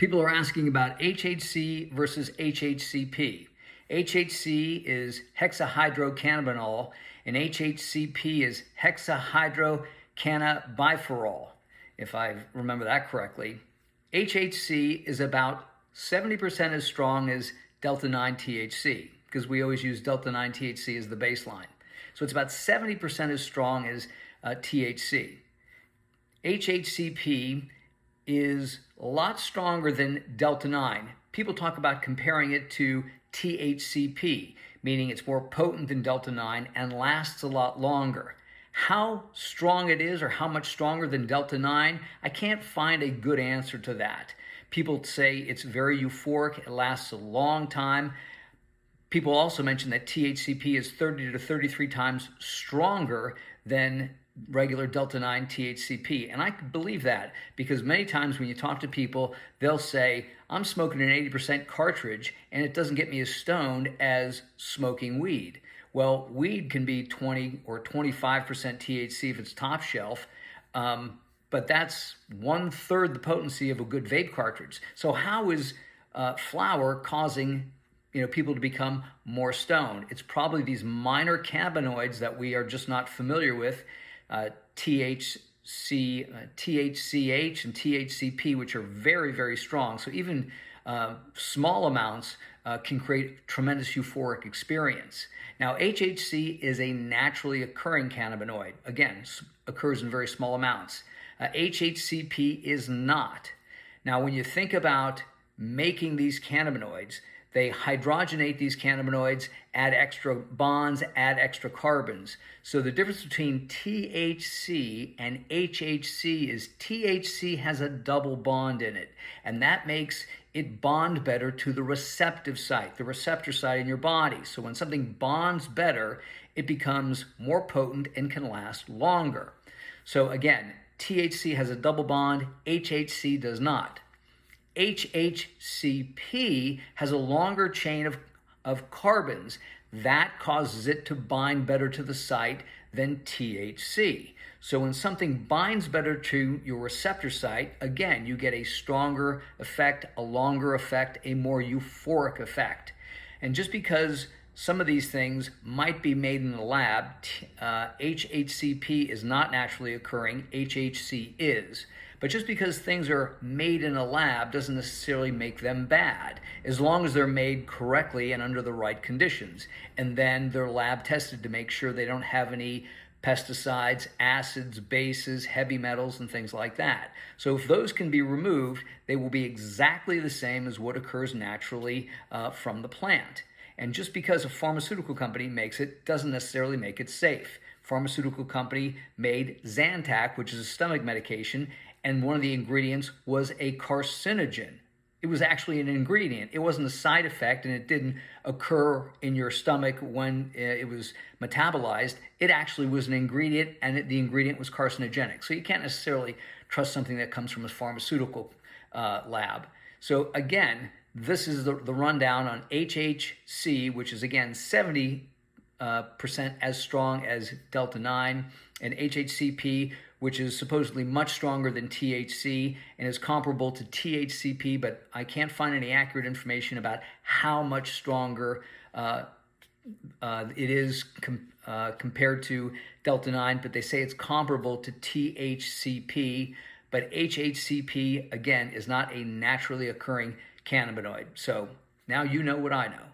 People are asking about HHC versus HHCP. HHC is hexahydrocannabinol and HHCP is hexahydrocannabiferol, if I remember that correctly. HHC is about 70% as strong as delta-9 THC, because we always use delta-9 THC as the baseline. So it's about 70% as strong as THC. HHCP is a lot stronger than delta-9. People talk about comparing it to THCP, meaning it's more potent than delta-9 and lasts a lot longer. How strong it is or how much stronger than delta-9, I can't find a good answer to that. People say it's very euphoric, it lasts a long time. People also mention that THCP is 30 to 33 times stronger than regular delta-9 THCP. And I believe that because many times when you talk to people, they'll say, I'm smoking an 80% cartridge and it doesn't get me as stoned as smoking weed. Well, weed can be 20 or 25% THC if it's top shelf, but that's 1/3 the potency of a good vape cartridge. So how is flower causing people to become more stoned? It's probably these minor cannabinoids that we are just not familiar with, THC, THCH, and THCP, which are very, very strong. So even small amounts can create tremendous euphoric experience. Now, HHC is a naturally occurring cannabinoid. Again, occurs in very small amounts. HHCP is not. Now, when you think about making these cannabinoids, they hydrogenate these cannabinoids, add extra bonds, add extra carbons. So the difference between THC and HHC is THC has a double bond in it, and that makes it bond better to the receptor site in your body. So when something bonds better, it becomes more potent and can last longer. So again, THC has a double bond, HHC does not. HHCP has a longer chain of carbons. That causes it to bind better to the site than THC. So when something binds better to your receptor site, again, you get a stronger effect, a longer effect, a more euphoric effect. And just because some of these things might be made in the lab, HHCP is not naturally occurring, HHC is. But just because things are made in a lab doesn't necessarily make them bad, as long as they're made correctly and under the right conditions. And then they're lab tested to make sure they don't have any pesticides, acids, bases, heavy metals, and things like that. So if those can be removed, they will be exactly the same as what occurs naturally from the plant. And just because a pharmaceutical company makes it doesn't necessarily make it safe. Pharmaceutical company made Zantac, which is a stomach medication, and one of the ingredients was a carcinogen. It was actually an ingredient. It wasn't a side effect, and it didn't occur in your stomach when it was metabolized. It actually was an ingredient, and the ingredient was carcinogenic. So you can't necessarily trust something that comes from a pharmaceutical lab. So again, this is the rundown on HHC, which is again 70% as strong as delta-9, and HHCP, which is supposedly much stronger than THC and is comparable to THCP, but I can't find any accurate information about how much stronger it is compared to delta-9, but they say it's comparable to THCP, but HHCP, again, is not a naturally occurring cannabinoid. So now you know what I know.